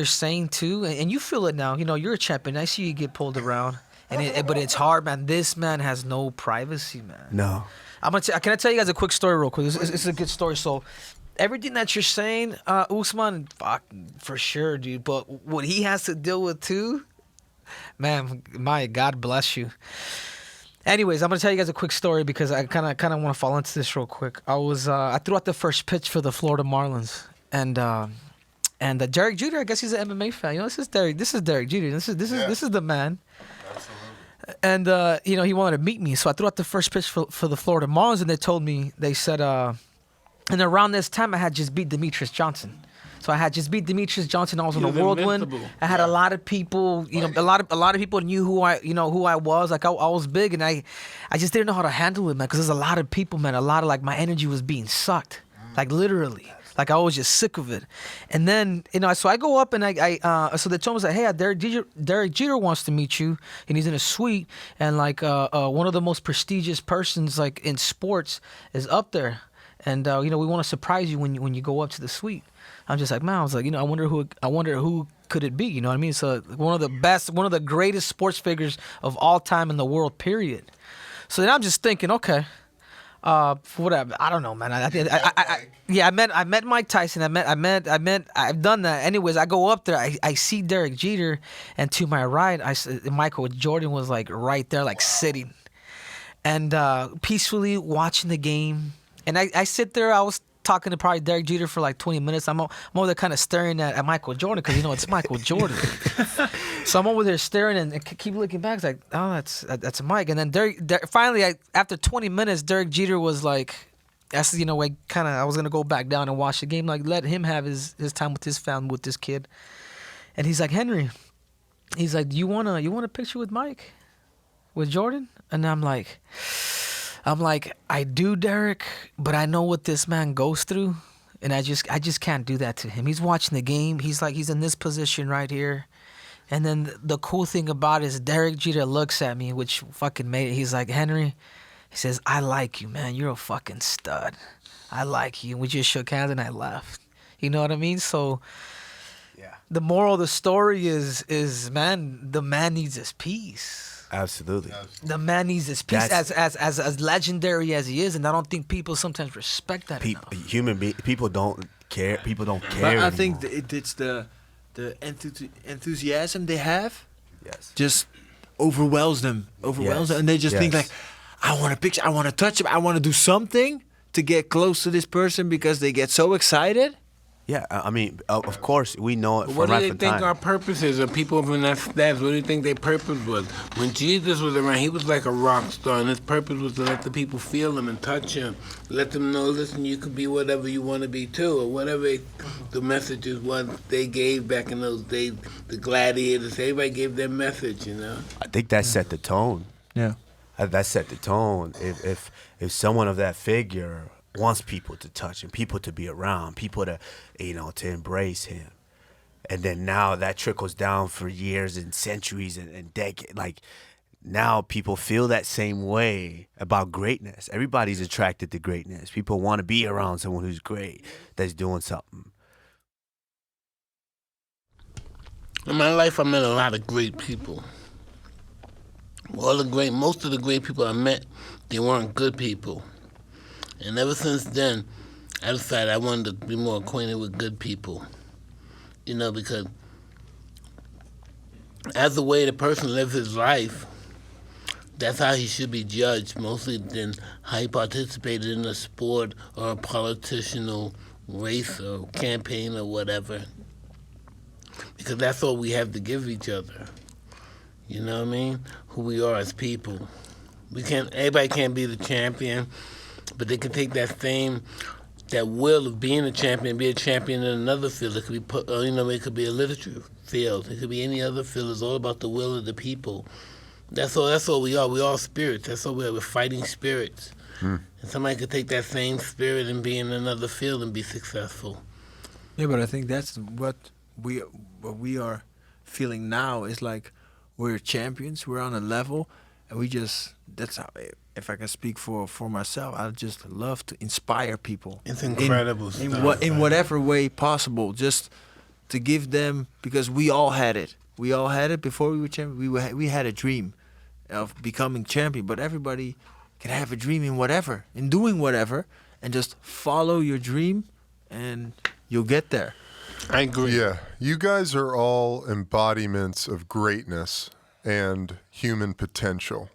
you're saying too, and you feel it now. You know, you're a champion. I see you get pulled around, but it's hard, man. This man has no privacy, man. No. Can I tell you guys a quick story real quick? It's a good story. So, everything that you're saying, Usman, fuck, for sure, dude. But what he has to deal with too, man, my God bless you. Anyways, I'm gonna tell you guys a quick story because I kind of want to fall into this real quick. I threw out the first pitch for the Florida Marlins, and Derek Jeter, I guess he's an MMA fan. You know, this is Derek Jeter. This is the man. And he wanted to meet me, so I threw out the first pitch for the Florida Marlins, and they said, and around this time I had just beat Demetrius Johnson. So I had just beat Demetrius Johnson. I was on a whirlwind. I had a lot of people, a lot of people knew who I was. Like I was big, and I just didn't know how to handle it, man. Because there's a lot of people, man. A lot of like my energy was being sucked, like literally. Like I was just sick of it. And then so I go up and so they told me like, hey, Derek Jeter wants to meet you, and he's in a suite, and like one of the most prestigious persons like in sports is up there, and we want to surprise you when you go up to the suite. I'm just like, man, I was like, I wonder who could it be? You know what I mean? So one of the greatest sports figures of all time in the world, period. So then I'm just thinking, okay, whatever. I don't know, man. I met Mike Tyson. I've done that. Anyways, I go up there. I see Derek Jeter, and to my right, Michael Jordan was like right there, like sitting, and peacefully watching the game. And I sit there. I was talking to probably Derek Jeter for like 20 minutes. I'm over there kind of staring at Michael Jordan because it's Michael Jordan. So I'm over there staring and keep looking back. It's like, oh, that's Mike. And then Derek finally, after 20 minutes, Derek Jeter was like, I was gonna go back down and watch the game. Like, let him have his time with his family, with this kid. And he's like, Henry, he's like, you want a picture with Mike, with Jordan? And I'm like, I do, Derek, but I know what this man goes through, and I just can't do that to him. He's watching the game. He's in this position right here. And then the cool thing about it is Derek Jeter looks at me, which fucking made it. He's like, Henry, he says, I like you, man. You're a fucking stud. I like you. And we just shook hands and I left. You know what I mean? So yeah. The moral of the story is man, the man needs his peace. Absolutely. The man needs his peace as legendary as he is, and I don't think people sometimes respect that enough. People don't care. People don't care But I anymore. think it's the enthusiasm they have. Yes. Just overwhelms them, and they just think like, I want a picture, I want to touch him, I want to do something to get close to this person because they get so excited. Yeah, I mean, of course, we know it from What do right they from think time. our purpose is? Or people from that staff, what do you think their purpose was? When Jesus was around, he was like a rock star, and his purpose was to let the people feel him and touch him. Let them know, listen, you can be whatever you want to be too, or whatever the messages was they gave back in those days. The gladiators, everybody gave their message, I think that set the tone. Yeah. That set the tone. If someone of that figure wants people to touch him, people to be around, people to, to embrace him. And then now that trickles down for years and centuries and decades. Like, now people feel that same way about greatness. Everybody's attracted to greatness. People want to be around someone who's great, that's doing something. In my life, I met a lot of great people. Most of the great people I met, they weren't good people. And ever since then, I decided I wanted to be more acquainted with good people. Because as the way the person lives his life, that's how he should be judged, mostly than how he participated in a sport or a political race or campaign or whatever. Because that's all we have to give each other. You know what I mean? Who we are as people. Everybody can't be the champion. But they can take that will of being a champion, be a champion in another field. It could be, it could be a literature field. It could be any other field. It's all about the will of the people. That's all we are. We're all spirits. That's all we are. We're fighting spirits. And somebody could take that same spirit and be in another field and be successful. Yeah, but I think that's what we are feeling now. Is like we're champions. We're on a level, and that's how. If I can speak for myself, I just love to inspire people. It's incredible in whatever way possible. Just to give them, because we all had it. We all had it before we were champion. We had a dream of becoming champion, but everybody can have a dream in whatever, in doing whatever, and just follow your dream, and you'll get there. I agree. Yeah, you guys are all embodiments of greatness and human potential,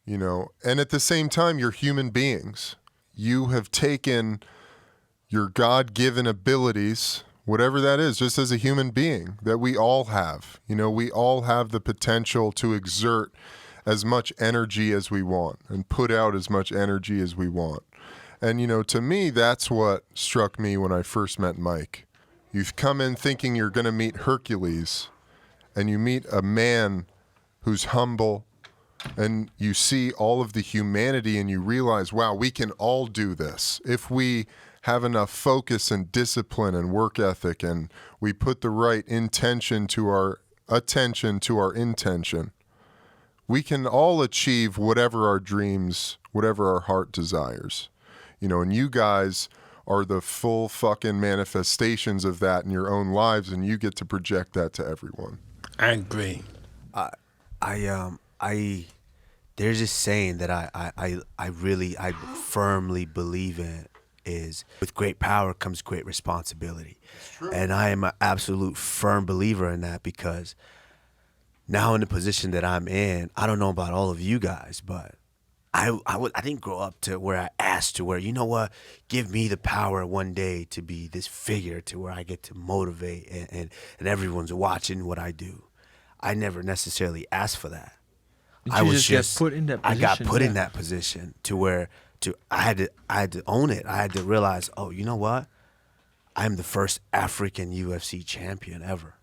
you know, and at the same time, you're human beings. You have taken your God-given abilities, whatever that is, just as a human being that we all have. You know, we all have the potential to exert as much energy as we want and put out as much energy as we want. And, you know, to me, that's what struck me when I first met Mike. You've come in thinking you're going to meet Hercules, and you meet a man who's humble, and you see all of the humanity, and you realize, wow, we can all do this. If we have enough focus and discipline and work ethic, and we put the right intention to our attention to our intention, we can all achieve whatever our dreams, whatever our heart desires. You know, and you guys are the full fucking manifestations of that in your own lives, and you get to project that to everyone. I agree. There's this saying that I firmly believe in, is with great power comes great responsibility. And I am an absolute firm believer in that, because now in the position that I'm in, I don't know about all of you guys, but I didn't grow up to where I asked to where, you know what, give me the power one day to be this figure to where I get to motivate and everyone's watching what I do. I never necessarily asked for that. I was just get put in that position. I got put in that position to where I had to own it. I had to realize, oh, you know what? I'm the first African UFC champion ever.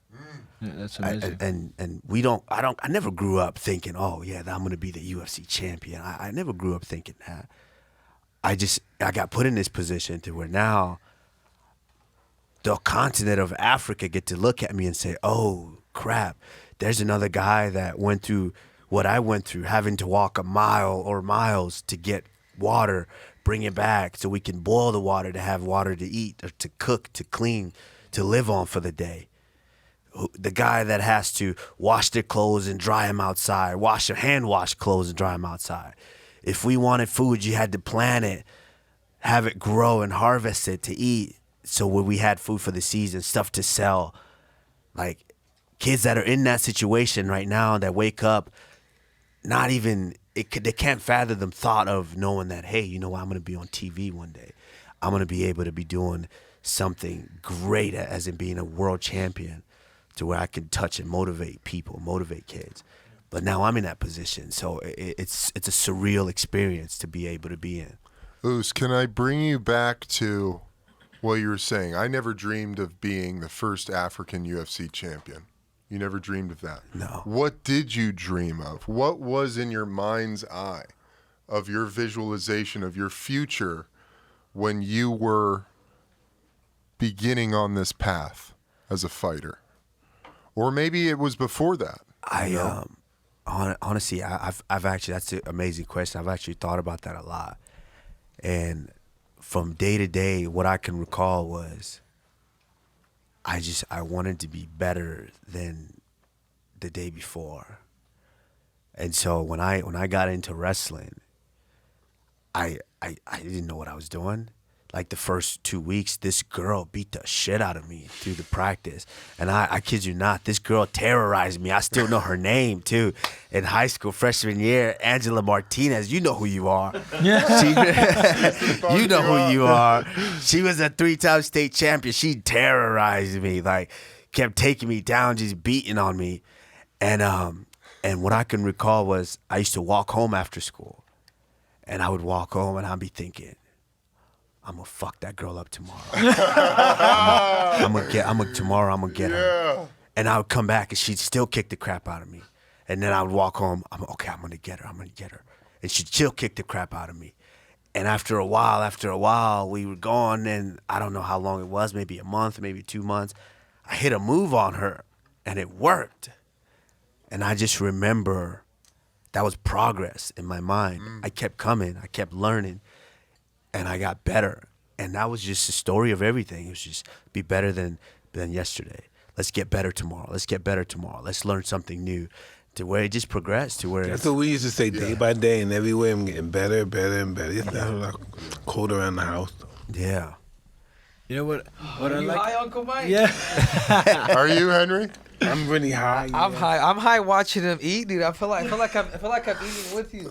Yeah, that's amazing. I never grew up thinking, oh yeah, I'm gonna be the UFC champion. I never grew up thinking that. I got put in this position to where now the continent of Africa get to look at me and say, oh crap, there's another guy that went through what I went through, having to walk a mile or miles to get water, bring it back so we can boil the water to have water to eat or to cook, to clean, to live on for the day. The guy that has to wash their clothes and dry them outside, hand wash clothes and dry them outside. If we wanted food, you had to plant it, have it grow and harvest it to eat. So when we had food for the season, stuff to sell, like kids that are in that situation right now that wake up, they can't fathom the thought of knowing that, hey, you know what, I'm going to be on TV one day. I'm going to be able to be doing something great, as in being a world champion, to where I can touch and motivate people, motivate kids. But now I'm in that position, so it's a surreal experience to be able to be in. Oos, can I bring you back to what you were saying? I never dreamed of being the first African UFC champion. You never dreamed of that? No. What did you dream of? What was in your mind's eye of your visualization of your future when you were beginning on this path as a fighter? Or maybe it was before that. Honestly, I've actually, that's an amazing question. I've actually thought about that a lot. And from day to day, what I can recall was I wanted to be better than the day before. And so when I got into wrestling, I didn't know what I was doing. Like the first 2 weeks, this girl beat the shit out of me through the practice. And I kid you not, this girl terrorized me. I still know her name, too. In high school, freshman year, Angela Martinez, you know who you are. Yeah. You know who you are. She was a 3-time state champion. She terrorized me, like kept taking me down, just beating on me. And what I can recall was I used to walk home after school. And I would walk home and I'd be thinking, I'm gonna fuck that girl up tomorrow. I'm gonna get her. And I would come back and she'd still kick the crap out of me. And then I would walk home, I'm gonna get her. And she'd still kick the crap out of me. And after a while, we were gone, and I don't know how long it was, maybe a month, maybe 2 months. I hit a move on her and it worked. And I just remember that was progress in my mind. I kept coming, I kept learning. And I got better. And that was just the story of everything. It was just be better than yesterday. let's get better tomorrow. Let's get better tomorrow. Let's learn something new. To where it just progressed to where That's what we used to say day by day, and every way I'm getting better, better, and better. That's what I code around the house. yeah. You know what I Are you like? high, Uncle Mike? Yeah. Are you, Henry? I'm really high. I'm high. I'm high watching him eat, dude. I feel like I'm eating with you.